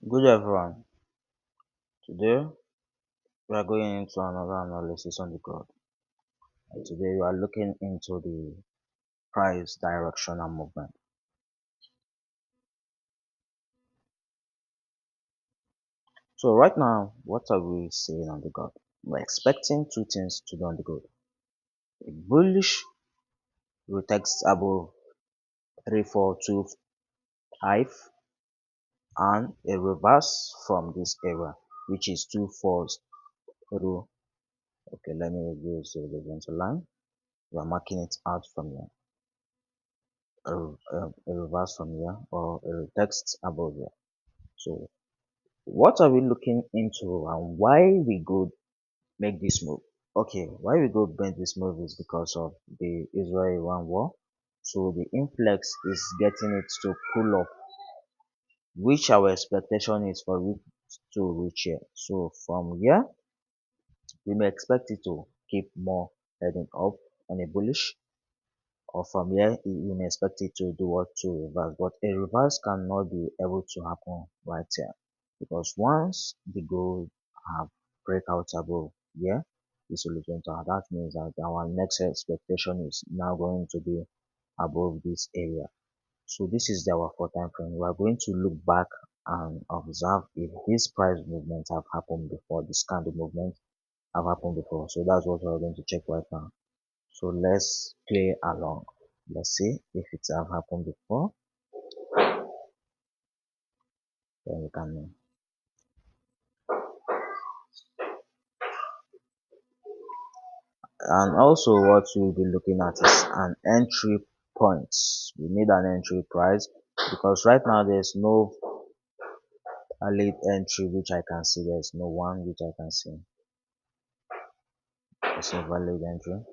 Good everyone. Today we are going into another analysis on the growth. And today we are looking into the price direction and movement. So right now, what are we seeing on the growth? We're expecting two things to be on the growth. A bullish retest above 3425 and a reverse from this area, which is 240. Okay, let me use the horizontal line. We are marking it out from here. A reverse from here or a text above here. So what are we looking into and why we go make this move? Okay, why we go make this move is because of the Israel-Iran war. So the influx is getting it to pull up, which our expectation is for it to reach here. So from here, we may expect it to keep more heading up on a bullish, or from here you may expect it to do what to reverse, but a reverse cannot be able to happen right here because once the gold have breakout above here this horizontal, that means that our next expectation is now going to be above this area. So this is our 4 time frame. We are going to look back and observe if these price movements have happened before, this candle movement have happened before. So that's what we are going to check right now. So let's play along. Let's see if it have happened before. Then we can. And also what we'll be looking at is an entry point. We need an entry price because right now there's no valid entry which I can see. There's no one which I can see. There's no valid entry.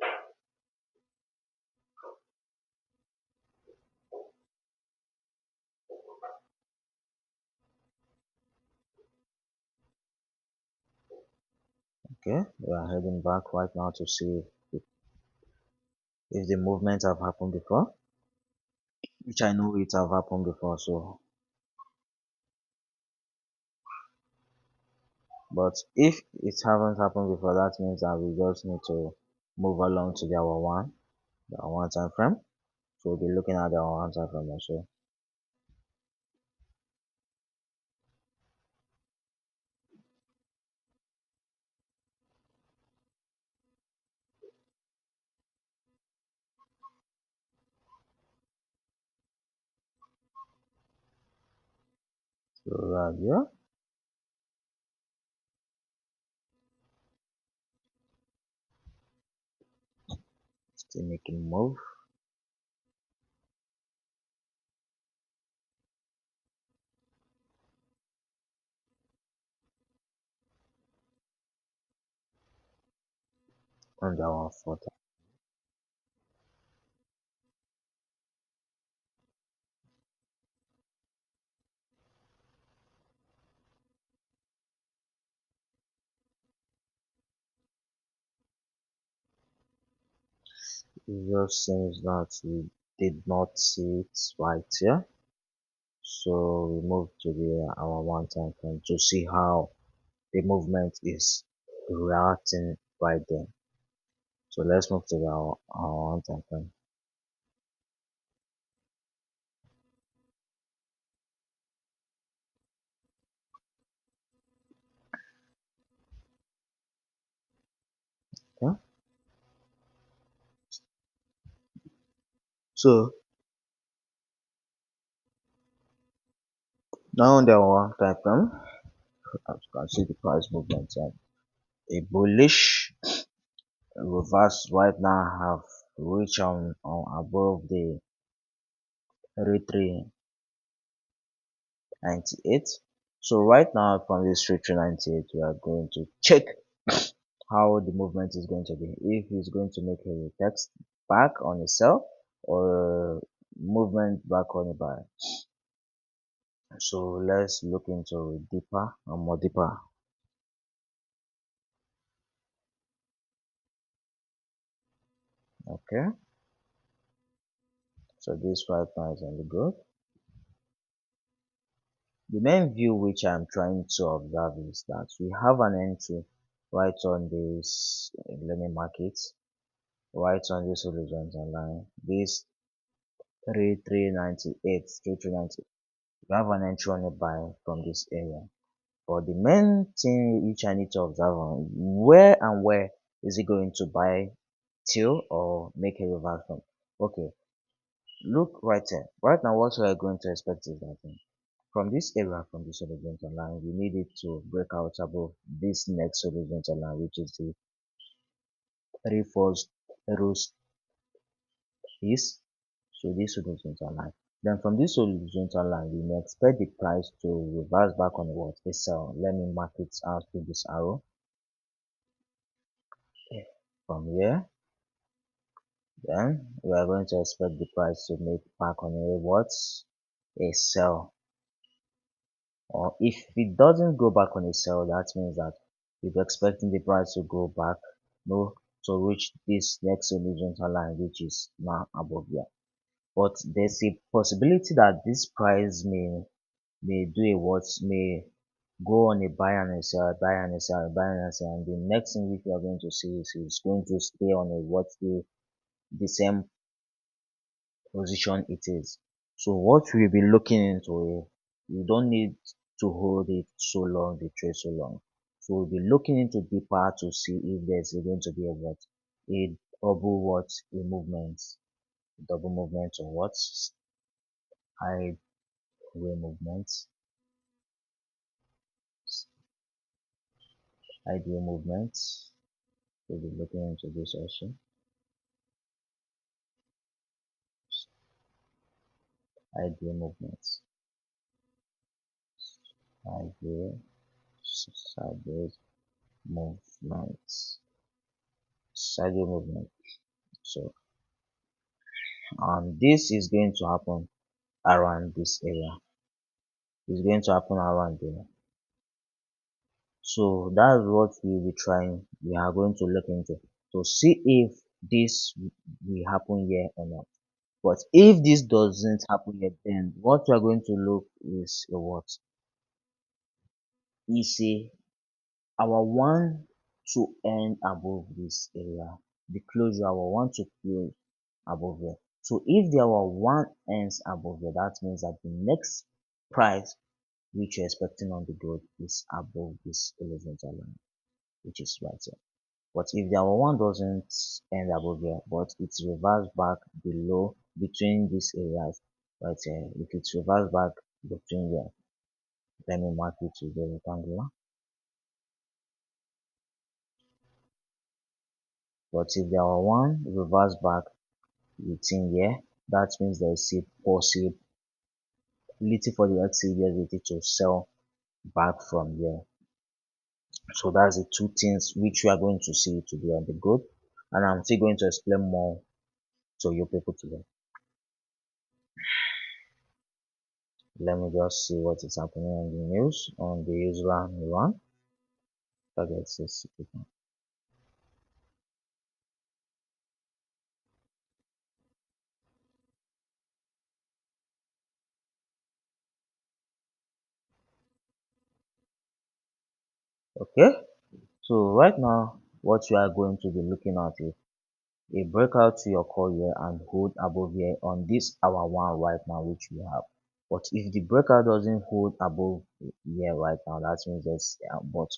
Okay, we are heading back right now to see if the movement have happened before, which I know it have happened before. So but if it haven't happened before, that means that we just need to move along to the hour one time frame. So we'll be looking at the hour one time frame also. So right here, still making move on the hour four time. It just seems that we did not see it right here. So we move to the hour one time frame to see how the movement is reacting right then. So let's move to the hour one time frame. Okay. So now on the hour one time frame, as you can see the price movement and a bullish reverse right now have reached on above the 3398. So right now from this 3398 we are going to check how the movement is going to be, if it's going to make a text back on a sell or movement back on a buy. So let's look into deeper and more deeper. Okay, so this right now is on the growth. The main view which I'm trying to observe is that we have an entry right on this lemon market, right on this horizontal line, this 3398, 3390. We have an entry on a buy from this area. But the main thing which I need to observe on, where and where is it going to buy till or make a reverse from? Okay, look right here. Right now, what we are going to expect is that from this area, from this horizontal line, we need it to break out above this next horizontal line, which is the 3 first rows is. So this horizontal line. Then from this horizontal line, we may expect the price to reverse back on what? A sell. Let me mark it out with this arrow. Okay. From here, then we are going to expect the price to make back on a what? A sell. Or if it doesn't go back on a sell, that means that we're expecting the price to go back, no, to reach this next horizontal line, which is now above here. But there's a possibility that this price may do a what, may go on a buy and a sell, buy and a sell, buy and a sell, and the next thing which we are going to see is it's going to stay on a what, the same position it is. So what we'll be looking into, you don't need to hold it so long, the trade so long. So we'll be looking into deeper to see if there's going to be a what, a double what, a movement, double movement or what, high way movement, ideal movement. We'll be looking into this also. Ideal movements, ideal sideways movements, sideways movement. So this is going to happen around this area. It's going to happen around there. So that's what we'll be trying. We are going to look into to see if this will happen here or not. But if this doesn't happen yet, then what we are going to look is a what? Is a our one to end above this area. The closure our one to close above there. So if the our one ends above there, that means that the next price which you're expecting on the growth is above this horizontal line, which is right here. But if the our one doesn't end above here, but it's reversed back below between these areas, right here, if it's reversed back between here, let me mark it with the rectangular. But if the our one reverse back within here, that means there is a possibility for the XCBSD to sell back from here. So that's the two things which we are going to see today on the growth, and I'm still going to explain more to you people today. Let me just see what is happening on the news on the Israel and Iran. Target 60. Okay, so right now what we are going to be looking at is a breakout to your core here and hold above here on this hour one right now which we have. But if the breakout doesn't hold above here right now, that means there's but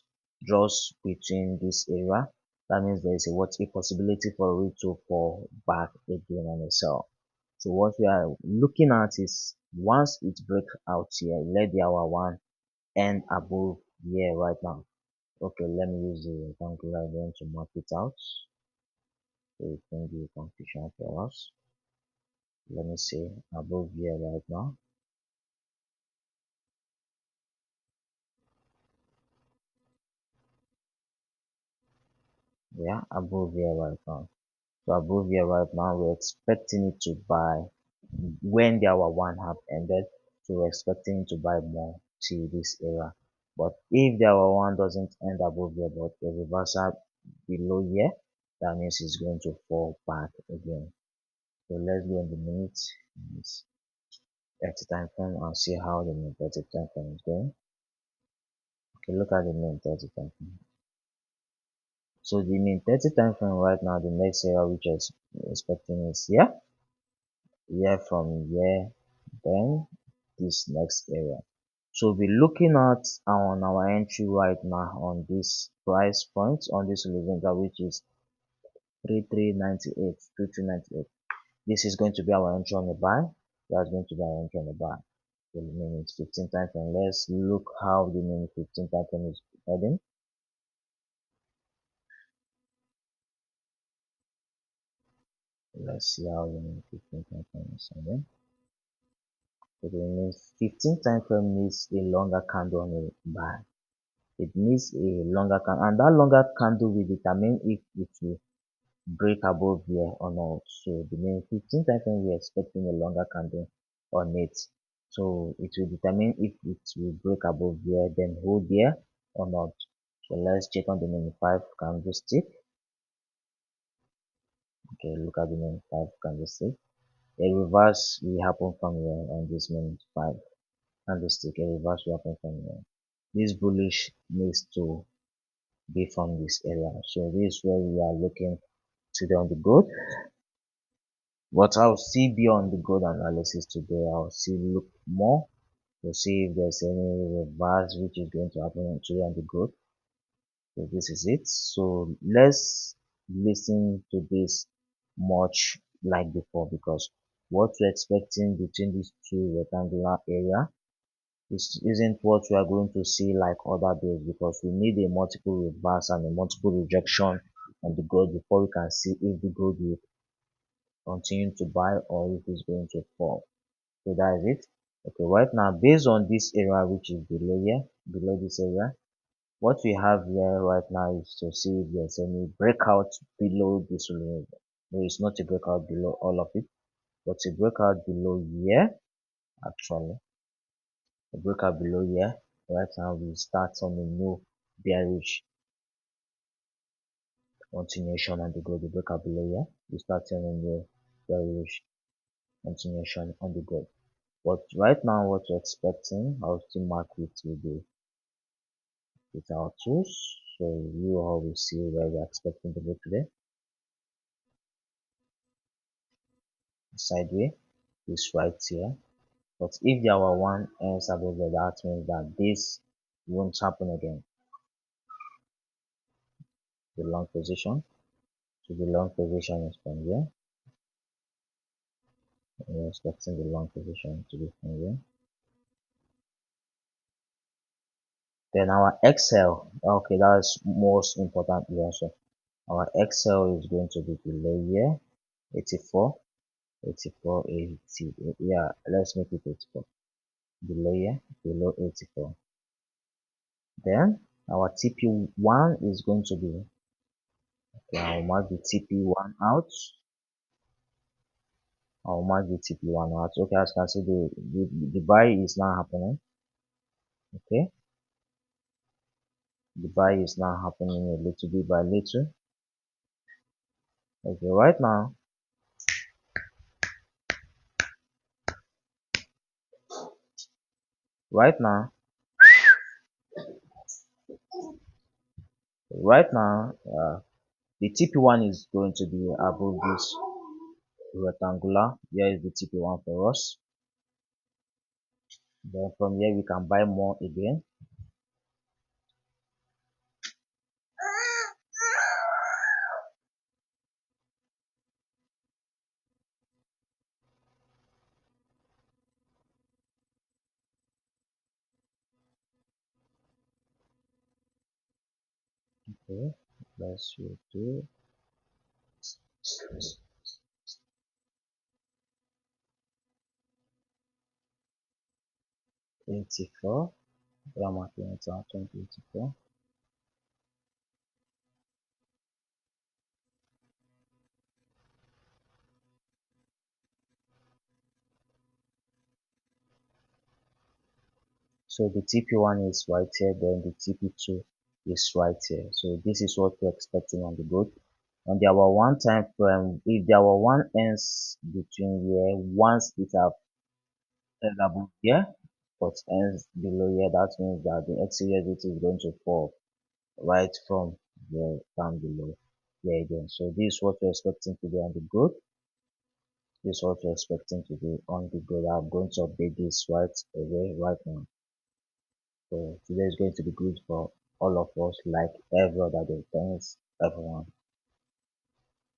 just between this area, that means there is a what, a possibility for it to fall back again on a sell. So what we are looking at is once it breaks out here, let the hour one end above here right now. Okay, let me use the rectangular again to mark it out so it can be confusion for us. Let me see above here right now. Yeah, above here right now. So above here right now, we're expecting it to buy when the hour one have ended. So we're expecting it to buy more till this area. But if the hour one doesn't end above here, but a reversal below here, that means it's going to fall back again. So let's go in the minutes. 30 time frame and see how the main 30 time frame is going. Okay, look at the main 30 time frame. So the main 30 time frame right now, the next area which is expecting is here from here, then this next area. So we're looking at on our entry right now on this price point on this horizontal, which is 3398, 3398. This is going to be our entry on the buy. That's going to be our entry on the buy. The remaining 15 time frame. Let's look how the remaining 15 time frame is heading. Let's see how the remaining 15 time frame is heading. So the remaining 15 time frame needs a longer candle on the buy. It needs a longer candle, and that longer candle will determine if it will break above here or not. So the main 15 time frame we're expecting a longer candle on it. So it will determine if it will break above here, then hold here or not. So let's check on the main 5 candlestick. Okay, look at the main 5 candlestick. A reverse will happen from here on this main 5 candlestick. A reverse will happen from here. This bullish needs to be from this area. So this is where we are looking today on the gold. But I'll still be on the gold analysis today. I'll still look more to see if there's any reverse which is going to happen today on the gold. So this is it. So let's listen to this much like before, because what we're expecting between these two rectangular area isn't what we are going to see like other days, because we need a multiple reverse and a multiple rejection on the gold before we can see if the gold will continue to buy or if it's going to fall. So that is it. Okay, right now based on this area which is below here, below this area, what we have here right now is to see if there's any breakout below this level. No, it's not a breakout below all of it, but a breakout below here. Actually, a breakout below here. Right now we start on a new bearish continuation on the gold. The breakout below here, we start on a new bearish continuation on the gold. But right now what we're expecting, I'll still mark it with our tools. So you all will see where we're expecting to go today. Sideways is right here. But if there were one ends above there, that means that this won't happen again. The long position. So the long position is from here. And we're expecting the long position to be from here. Then our Excel, okay, that's most important here. So our Excel is going to be below here, 84, 84, 80. Yeah, let's make it 84. Below here, below 84. Then our TP1 is going to be, okay, I'll mark the TP1 out. I'll mark the TP1 out. Okay, as you can see, the buy is now happening. Okay, the buy is now happening a little bit by little. Okay, right now, right now, the TP1 is going to be above this rectangular. Here is the TP1 for us. Then from here we can buy more again. Okay, let's do 84. I'm marking it out 2084. So the TP1 is right here, then the TP2 is right here. So this is what we're expecting on the gold. On the hour one time frame, if there were one ends between here, once it have ends above here, but ends below here, that means that the XUSDT is going to fall right from here down below here again. So this is what we're expecting to do on the good. This is what we're expecting to do on the good. I'm going to update this right away right now. So today is going to be good for all of us like every other day. Thanks everyone.